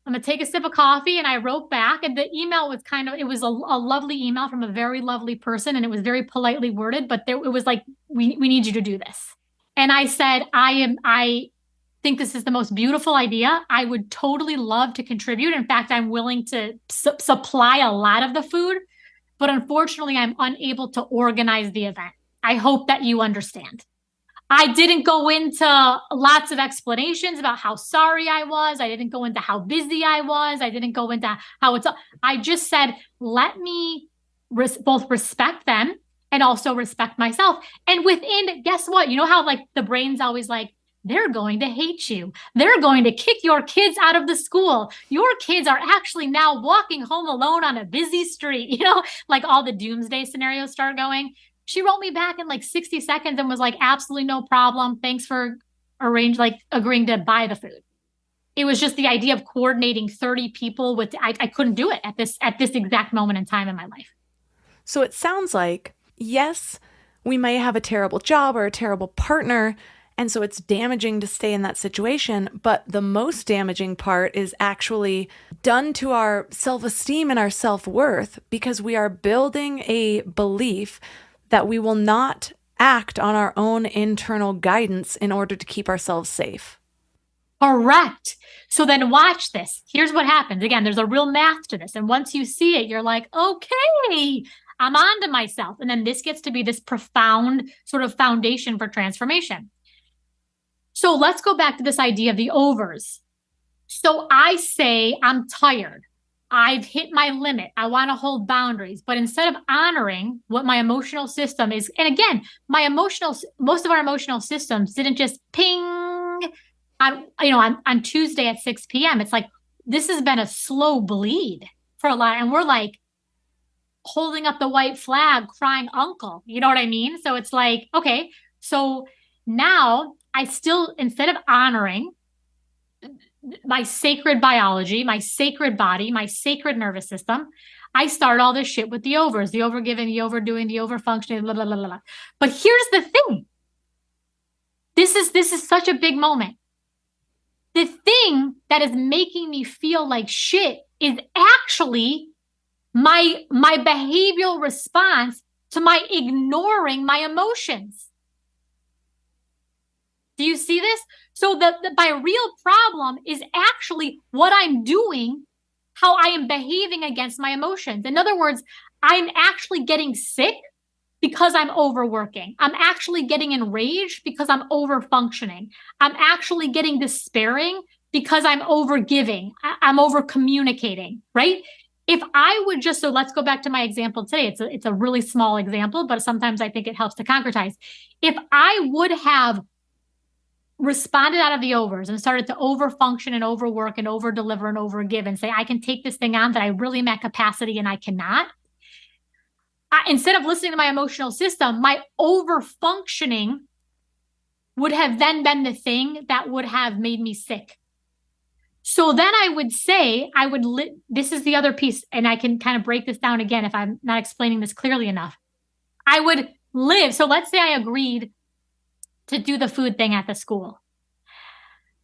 I'm going to take a sip of coffee. And I wrote back. And the email was it was a lovely email from a very lovely person. And it was very politely worded, but it was like, we need you to do this. And I said, I think this is the most beautiful idea. I would totally love to contribute. In fact, I'm willing to supply a lot of the food, but unfortunately, I'm unable to organize the event. I hope that you understand. I didn't go into lots of explanations about how sorry I was. I didn't go into how busy I was. I didn't go into how I just said, let me both respect them and also respect myself. And within, guess what? You know how like the brain's always like, they're going to hate you. They're going to kick your kids out of the school. Your kids are actually now walking home alone on a busy street. Like all the doomsday scenarios start going. She wrote me back in like 60 seconds and was like, absolutely no problem. Thanks for agreeing to buy the food. It was just the idea of coordinating 30 people I couldn't do it at this exact moment in time in my life. So it sounds like, yes, we may have a terrible job or a terrible partner, and so it's damaging to stay in that situation. But the most damaging part is actually done to our self-esteem and our self-worth because we are building a belief that we will not act on our own internal guidance in order to keep ourselves safe. Correct. So then watch this. Here's what happens. Again, there's a real math to this. And once you see it, you're like, okay, I'm on to myself. And then this gets to be this profound sort of foundation for transformation. So let's go back to this idea of the overs. So I say, I'm tired. I've hit my limit. I want to hold boundaries. But instead of honoring what my emotional system is, and again, most of our emotional systems didn't just ping on Tuesday at 6 p.m. It's like, this has been a slow bleed for a lot. And we're like holding up the white flag, crying uncle. You know what I mean? So it's like, okay, so now I still, instead of honoring my sacred biology, my sacred body, my sacred nervous system, I start all this shit with the overs, the overgiving, the overdoing, the overfunctioning, blah, blah, blah, blah. But here's the thing. This is such a big moment. The thing that is making me feel like shit is actually my behavioral response to my ignoring my emotions. Do you see this? So my real problem is actually what I'm doing, how I am behaving against my emotions. In other words, I'm actually getting sick because I'm overworking. I'm actually getting enraged because I'm overfunctioning. I'm actually getting despairing because I'm overgiving. I'm over communicating, right? If I would just, so let's go back to my example today. It's a really small example, but sometimes I think it helps to concretize. If I would have responded out of the overs and started to overfunction and overwork and overdeliver and overgive and say, I can take this thing on that I really am at capacity and I cannot. Instead of listening to my emotional system, my overfunctioning would have then been the thing that would have made me sick. So then I would say, this is the other piece, and I can kind of break this down again if I'm not explaining this clearly enough. I would live. So let's say I agreed to do the food thing at the school.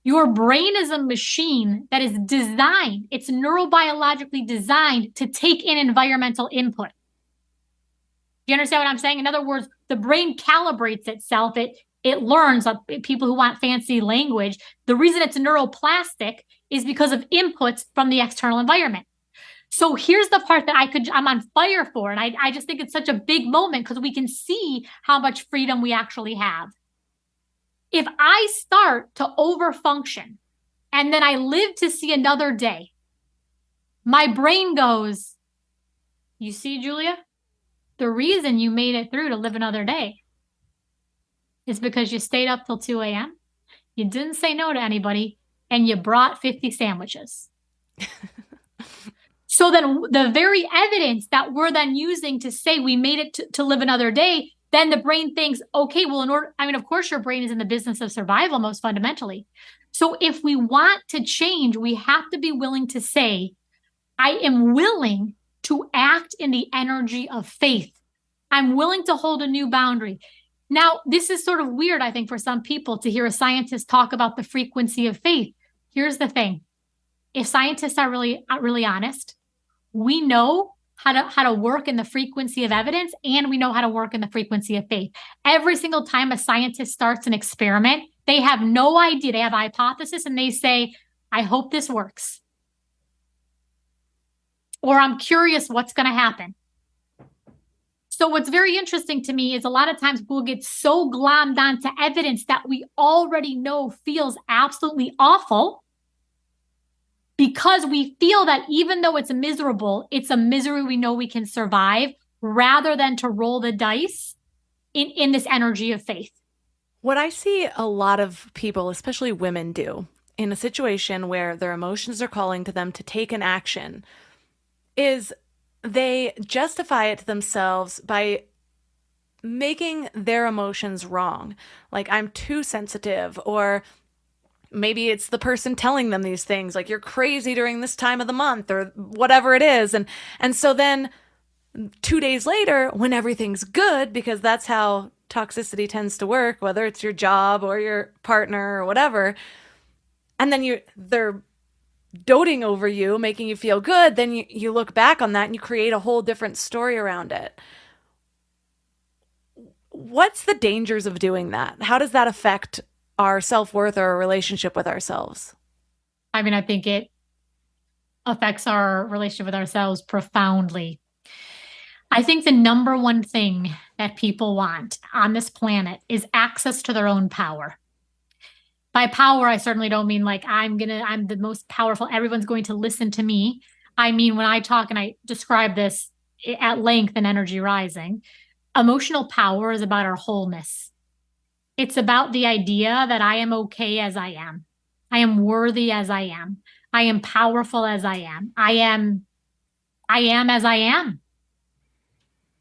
Your brain is a machine that is designed, it's neurobiologically designed to take in environmental input. Do you understand what I'm saying? In other words, the brain calibrates itself. It learns. People who want fancy language, the reason it's neuroplastic is because of inputs from the external environment. So here's the part that I'm on fire for. And I just think it's such a big moment because we can see how much freedom we actually have. If I start to overfunction and then I live to see another day, my brain goes, you see, Julia, the reason you made it through to live another day is because you stayed up till 2 a.m., you didn't say no to anybody, and you brought 50 sandwiches. So then the very evidence that we're then using to say we made it to live another day then the brain thinks, okay, well, of course your brain is in the business of survival most fundamentally. So if we want to change, we have to be willing to say, I am willing to act in the energy of faith. I'm willing to hold a new boundary. Now, this is sort of weird, I think, for some people to hear a scientist talk about the frequency of faith. Here's the thing. If scientists are really honest, we know how to work in the frequency of evidence, and we know how to work in the frequency of faith. Every single time a scientist starts an experiment, they have no idea. They have a hypothesis and they say, I hope this works. Or I'm curious what's going to happen. So what's very interesting to me is a lot of times we'll get so glommed onto evidence that we already know feels absolutely awful, because we feel that even though it's miserable, it's a misery we know we can survive, rather than to roll the dice in this energy of faith. What I see a lot of people, especially women, do in a situation where their emotions are calling to them to take an action is they justify it to themselves by making their emotions wrong. Like, I'm too sensitive, or maybe it's the person telling them these things, like, you're crazy during this time of the month, or whatever it is. And so then 2 days later, when everything's good, because that's how toxicity tends to work, whether it's your job or your partner or whatever, and then they're doting over you, making you feel good, then you look back on that and you create a whole different story around it. What's the dangers of doing that? How does that affect our self-worth or our relationship with ourselves? I mean, I think it affects our relationship with ourselves profoundly. I think the number one thing that people want on this planet is access to their own power. By power, I certainly don't mean like I'm the most powerful, everyone's going to listen to me. I mean, when I talk and I describe this at length in Energy Rising, emotional power is about our wholeness. It's about the idea that I am okay as I am. I am worthy as I am. I am powerful as I am. I am as I am.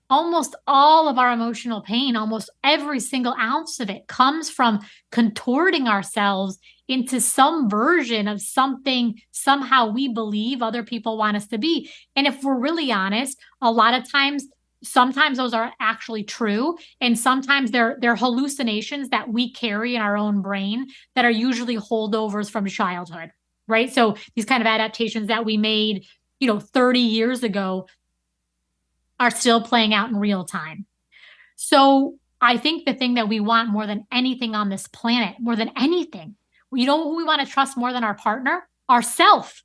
Almost all of our emotional pain, almost every single ounce of it, comes from contorting ourselves into some version of something somehow we believe other people want us to be. And if we're really honest, a lot of times, sometimes those are actually true, and sometimes they're hallucinations that we carry in our own brain that are usually holdovers from childhood, right? So these kind of adaptations that we made, 30 years ago are still playing out in real time. So I think the thing that we want more than anything on this planet, more than anything, you know who we want to trust more than our partner? Ourself.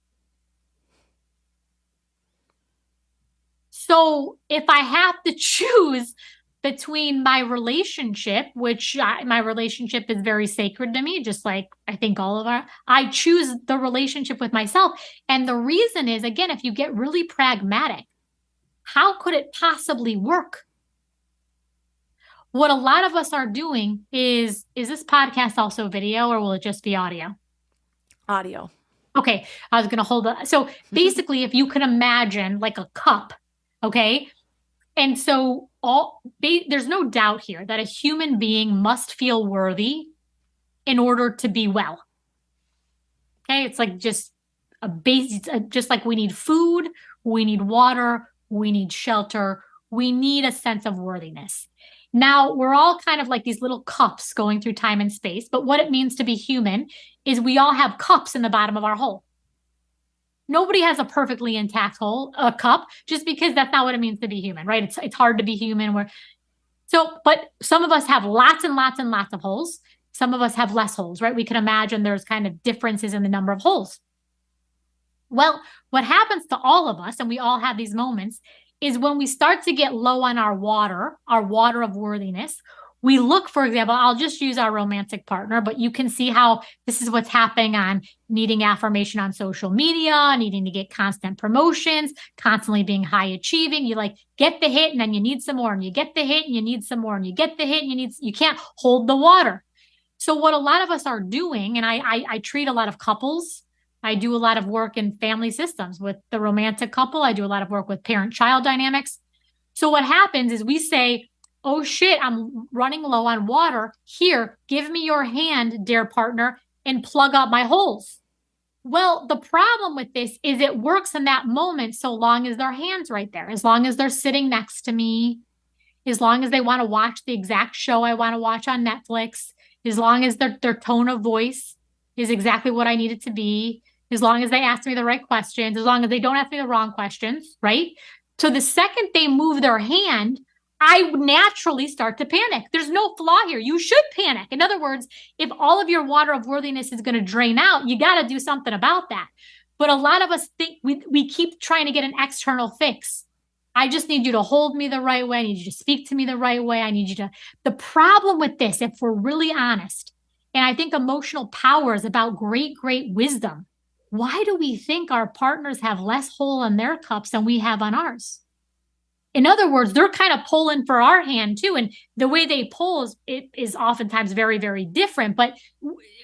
So if I have to choose between my relationship, my relationship is very sacred to me, just like I think I choose the relationship with myself. And the reason is, again, if you get really pragmatic, how could it possibly work? What a lot of us are doing is this podcast also video, or will it just be audio? Audio. Okay. I was going to hold it. So basically, if you can imagine like a cup, okay? And so there's no doubt here that a human being must feel worthy in order to be well. Okay. It's like just a base, just like we need food, we need water, we need shelter, we need a sense of worthiness. Now, we're all kind of like these little cups going through time and space, but what it means to be human is we all have cups in the bottom of our hole. Nobody has a perfectly intact cup, just because that's not what it means to be human, right? It's hard to be human. But some of us have lots and lots and lots of holes. Some of us have less holes, right? We can imagine there's kind of differences in the number of holes. Well, what happens to all of us, and we all have these moments, is when we start to get low on our water of worthiness, we look, for example, I'll just use our romantic partner, but you can see how this is what's happening on needing affirmation on social media, needing to get constant promotions, constantly being high achieving. You like get the hit and then you need some more, and you get the hit and you need some more, and you get the hit and you can't hold the water. So what a lot of us are doing, and I treat a lot of couples, I do a lot of work in family systems with the romantic couple. I do a lot of work with parent-child dynamics. So what happens is we say, oh shit, I'm running low on water. Here, give me your hand, dear partner, and plug up my holes. Well, the problem with this is it works in that moment so long as their hand's right there, as long as they're sitting next to me, as long as they want to watch the exact show I want to watch on Netflix, as long as their tone of voice is exactly what I need it to be, as long as they ask me the right questions, as long as they don't ask me the wrong questions, right? So the second they move their hand, I naturally start to panic. There's no flaw here. You should panic. In other words, if all of your water of worthiness is going to drain out, you got to do something about that. But a lot of us think we keep trying to get an external fix. I just need you to hold me the right way. I need you to speak to me the right way. I need you to. The problem with this, if we're really honest, and I think emotional power is about great, great wisdom. Why do we think our partners have less hole in their cups than we have on ours? In other words, they're kind of pulling for our hand too. And the way they pull is oftentimes very, very different. But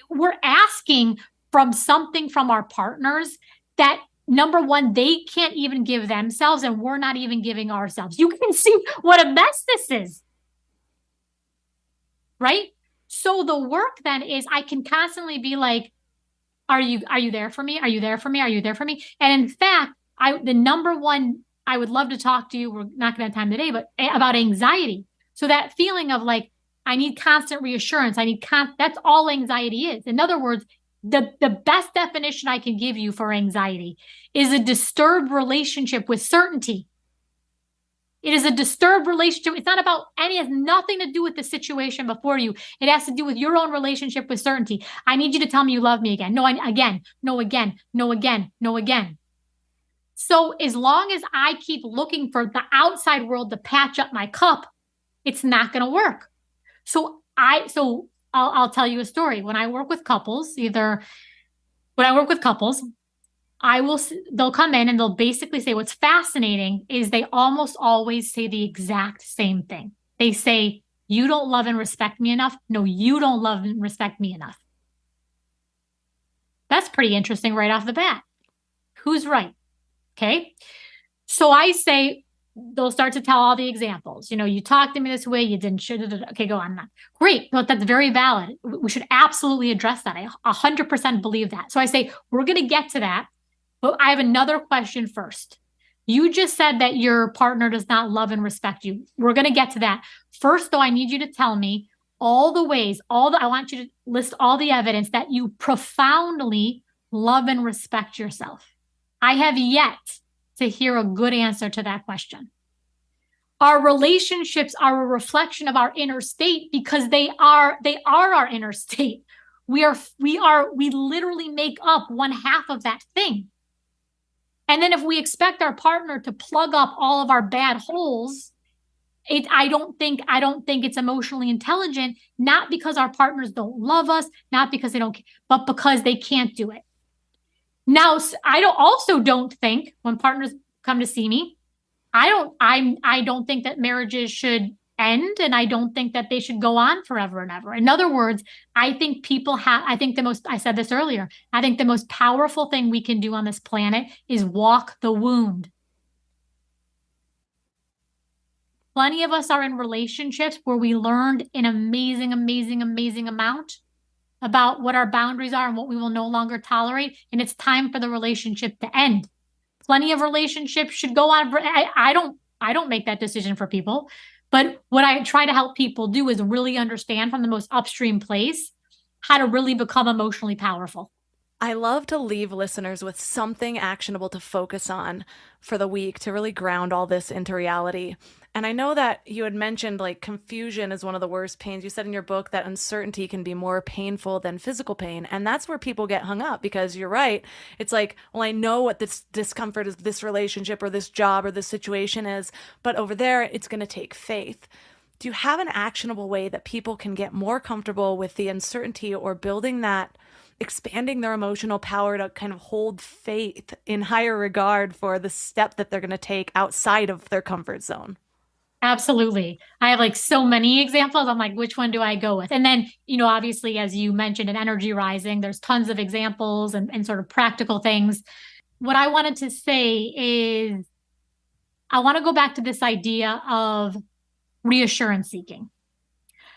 we're asking from something from our partners that, number one, they can't even give themselves, and we're not even giving ourselves. You can see what a mess this is, right? So the work then is I can constantly be like, are you there for me? Are you there for me? Are you there for me? And in fact, the number one, I would love to talk to you. We're not going to have time today, but about anxiety. So that feeling of like, I need constant reassurance. That's all anxiety is. In other words, the best definition I can give you for anxiety is a disturbed relationship with certainty. It is a disturbed relationship. It's not about it has nothing to do with the situation before you. It has to do with your own relationship with certainty. I need you to tell me you love me again. No, again, no, again, no, again, no, again. So as long as I keep looking for the outside world to patch up my cup, it's not going to work. So I'll tell you a story. When I work with couples, they'll come in and they'll basically say, what's fascinating is they almost always say the exact same thing. They say, you don't love and respect me enough. No, you don't love and respect me enough. That's pretty interesting right off the bat. Who's right? Okay. So I say, they'll start to tell all the examples. You talked to me this way, you didn't. Okay, go on. Great. But that's very valid. We should absolutely address that. I 100% believe that. So I say, we're going to get to that. But I have another question first. You just said that your partner does not love and respect you. We're going to get to that. First, though, I need you to tell me all the ways, I want you to list all the evidence that you profoundly love and respect yourself. I have yet to hear a good answer to that question. Our relationships are a reflection of our inner state because they are our inner state. We literally make up one half of that thing. And then if we expect our partner to plug up all of our bad holes, I don't think it's emotionally intelligent, not because our partners don't love us, not because they don't, but because they can't do it. Now, I don't think when partners come to see me, I don't think that marriages should end, and I don't think that they should go on forever and ever. In other words, I think I said this earlier, I think the most powerful thing we can do on this planet is walk the wound. Plenty of us are in relationships where we learned an amazing, amazing, amazing amount about what our boundaries are and what we will no longer tolerate. And it's time for the relationship to end. Plenty of relationships should go on. I don't make that decision for people. But what I try to help people do is really understand from the most upstream place how to really become emotionally powerful. I love to leave listeners with something actionable to focus on for the week to really ground all this into reality. And I know that you had mentioned like confusion is one of the worst pains. You said in your book that uncertainty can be more painful than physical pain. And that's where people get hung up because you're right. It's like, well, I know what this discomfort is, this relationship or this job or this situation is, but over there, it's going to take faith. Do you have an actionable way that people can get more comfortable with the uncertainty or building that, expanding their emotional power to kind of hold faith in higher regard for the step that they're going to take outside of their comfort zone? Absolutely. I have like so many examples. I'm like, which one do I go with? And then, obviously, as you mentioned in Energy Rising, there's tons of examples and sort of practical things. What I wanted to say is I want to go back to this idea of reassurance seeking.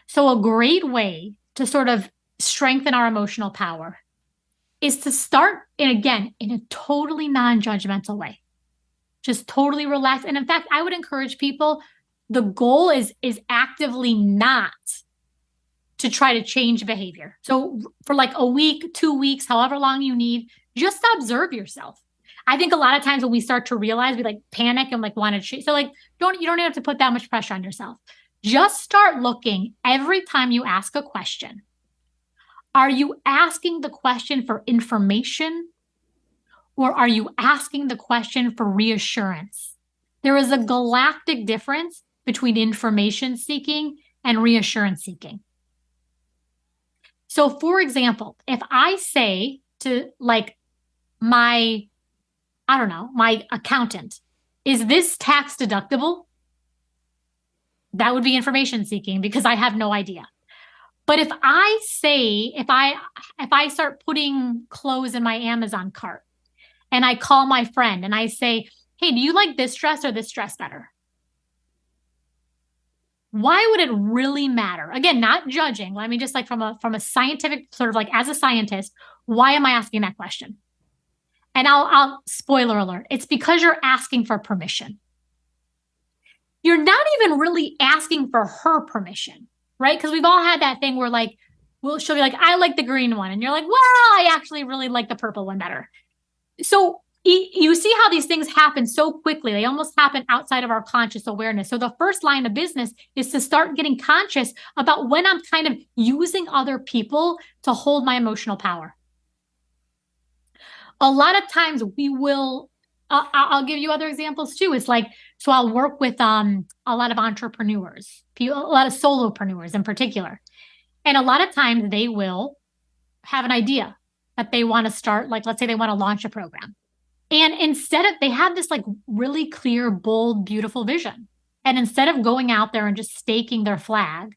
So a great way to sort of strengthen our emotional power is to start, and again, in a totally non-judgmental way. Just totally relax. And in fact, I would encourage people, the goal is actively not to try to change behavior. So for like a week, 2 weeks, however long you need, just observe yourself. I think a lot of times when we start to realize, we like panic and like want to change. So like, you don't have to put that much pressure on yourself. Just start looking every time you ask a question. Are you asking the question for information, or are you asking the question for reassurance? There is a galactic difference between information seeking and reassurance seeking. So for example, if I say to like my accountant, is this tax deductible? That would be information seeking because I have no idea. But if I say, if I start putting clothes in my Amazon cart and I call my friend and I say, hey, do you like this dress or this dress better? Why would it really matter? Again, not judging. I mean, just like from a scientific sort of like as a scientist, why am I asking that question? And I'll spoiler alert. It's because you're asking for permission. You're not even really asking for her permission, right? Because we've all had that thing where like, she'll be like, I like the green one. And you're like, well, I actually really like the purple one better. So you see how these things happen so quickly. They almost happen outside of our conscious awareness. So the first line of business is to start getting conscious about when I'm kind of using other people to hold my emotional power. A lot of times we will, I'll give you other examples too. It's like, so I'll work with a lot of entrepreneurs, a lot of solopreneurs in particular. And a lot of times they will have an idea that they want to start, like, let's say they want to launch a program. And they have this like really clear, bold, beautiful vision. And instead of going out there and just staking their flag,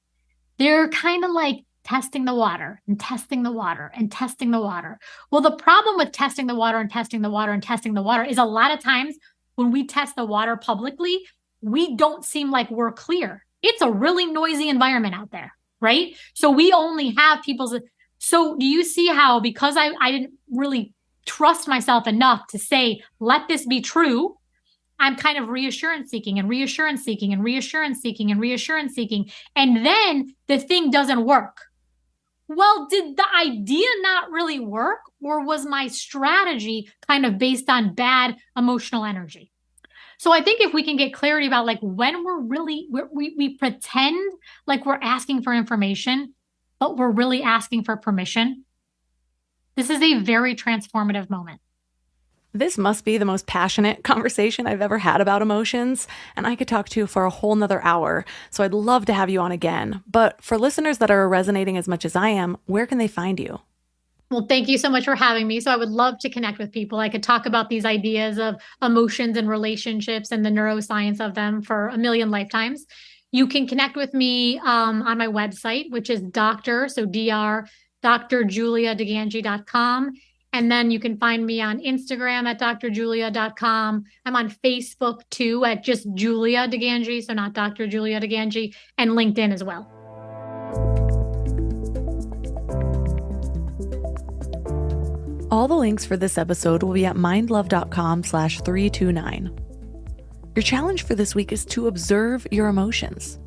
they're kind of like testing the water and testing the water and testing the water. Well, the problem with testing the water and testing the water and testing the water is a lot of times when we test the water publicly, we don't seem like we're clear. It's a really noisy environment out there, right? So we only have people's. So do you see how, because I didn't really trust myself enough to say, let this be true, I'm kind of reassurance seeking and reassurance seeking and reassurance seeking and reassurance seeking. And then the thing doesn't work. Well, did the idea not really work, or was my strategy kind of based on bad emotional energy? So I think if we can get clarity about like when we pretend like we're asking for information, but we're really asking for permission, this is a very transformative moment. This must be the most passionate conversation I've ever had about emotions, and I could talk to you for a whole nother hour, so I'd love to have you on again. But for listeners that are resonating as much as I am, where can they find you? Well, thank you so much for having me. So I would love to connect with people. I could talk about these ideas of emotions and relationships and the neuroscience of them for a million lifetimes. You can connect with me on my website, which is drjuliadegangi.com. And then you can find me on Instagram at drjulia.com. I'm on Facebook too at just Julia DeGangi, so not Dr. Julia DeGangi, and LinkedIn as well. All the links for this episode will be at mindlove.com/329. Your challenge for this week is to observe your emotions.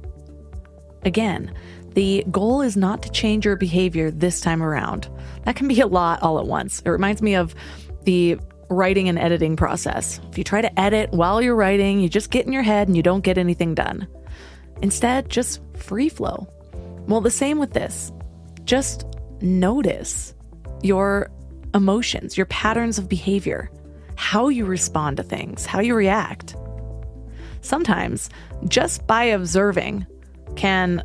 Again, the goal is not to change your behavior this time around. That can be a lot all at once. It reminds me of the writing and editing process. If you try to edit while you're writing, you just get in your head and you don't get anything done. Instead, just free flow. Well, the same with this. Just notice your emotions, your patterns of behavior, how you respond to things, how you react. Sometimes just by observing can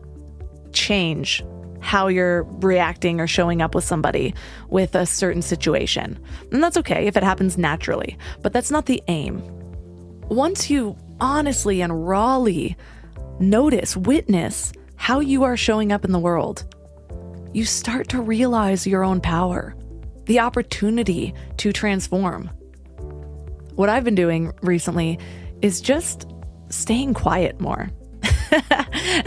change how you're reacting or showing up with somebody with a certain situation. And that's okay if it happens naturally, but that's not the aim. Once you honestly and rawly notice, witness how you are showing up in the world, you start to realize your own power, the opportunity to transform. What I've been doing recently is just staying quiet more.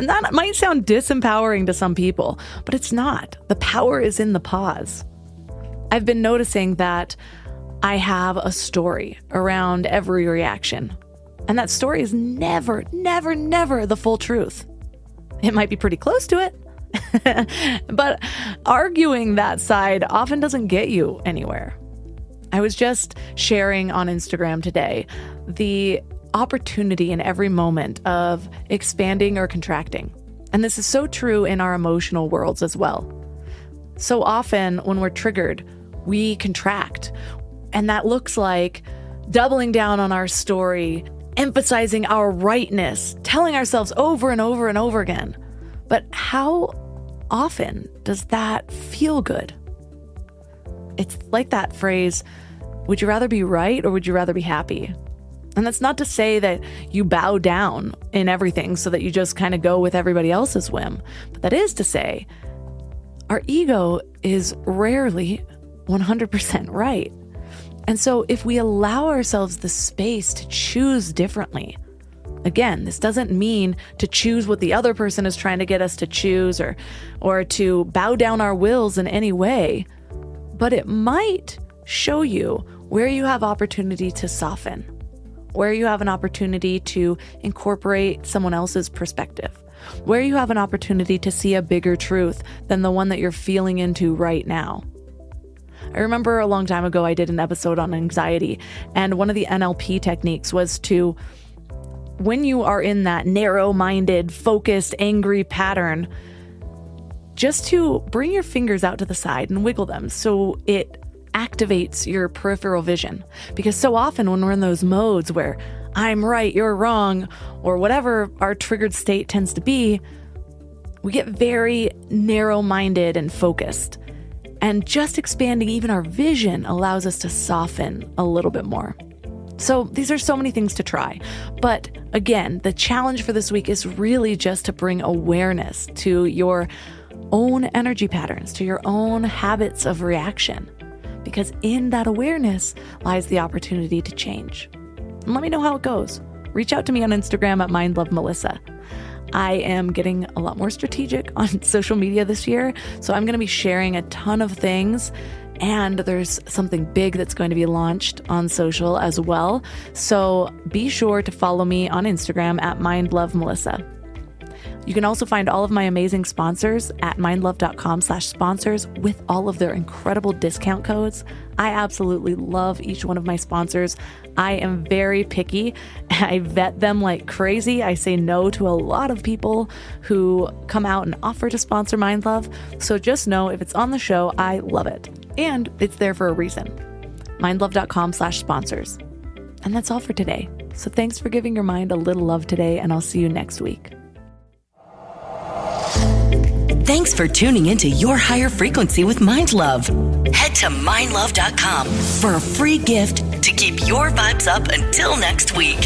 And that might sound disempowering to some people, but it's not. The power is in the pause. I've been noticing that I have a story around every reaction. And that story is never, never, never the full truth. It might be pretty close to it, but arguing that side often doesn't get you anywhere. I was just sharing on Instagram today the opportunity in every moment of expanding or contracting. And this is so true in our emotional worlds as well. So often when we're triggered, we contract. And that looks like doubling down on our story, emphasizing our rightness, telling ourselves over and over and over again. But how often does that feel good? It's like that phrase, would you rather be right or would you rather be happy? And that's not to say that you bow down in everything so that you just kind of go with everybody else's whim. But that is to say, our ego is rarely 100% right. And so if we allow ourselves the space to choose differently, again, this doesn't mean to choose what the other person is trying to get us to choose or to bow down our wills in any way, but it might show you where you have opportunity to soften, where you have an opportunity to incorporate someone else's perspective, where you have an opportunity to see a bigger truth than the one that you're feeling into right now. I remember a long time ago, I did an episode on anxiety, and one of the NLP techniques was to, when you are in that narrow-minded, focused, angry pattern, just to bring your fingers out to the side and wiggle them so it activates your peripheral vision. Because so often when we're in those modes where I'm right, you're wrong, or whatever our triggered state tends to be, we get very narrow-minded and focused. And just expanding even our vision allows us to soften a little bit more. So these are so many things to try. But again, the challenge for this week is really just to bring awareness to your own energy patterns, to your own habits of reaction. Because in that awareness lies the opportunity to change. And let me know how it goes. Reach out to me on Instagram at MindLoveMelissa. I am getting a lot more strategic on social media this year, so I'm going to be sharing a ton of things, and there's something big that's going to be launched on social as well. So be sure to follow me on Instagram at MindLoveMelissa. You can also find all of my amazing sponsors at mindlove.com/sponsors with all of their incredible discount codes. I absolutely love each one of my sponsors. I am very picky. I vet them like crazy. I say no to a lot of people who come out and offer to sponsor Mind Love. So just know if it's on the show, I love it. And it's there for a reason. mindlove.com/sponsors. And that's all for today. So thanks for giving your mind a little love today, and I'll see you next week. Thanks for tuning into Your Higher Frequency with Mind Love. Head to mindlove.com for a free gift to keep your vibes up until next week.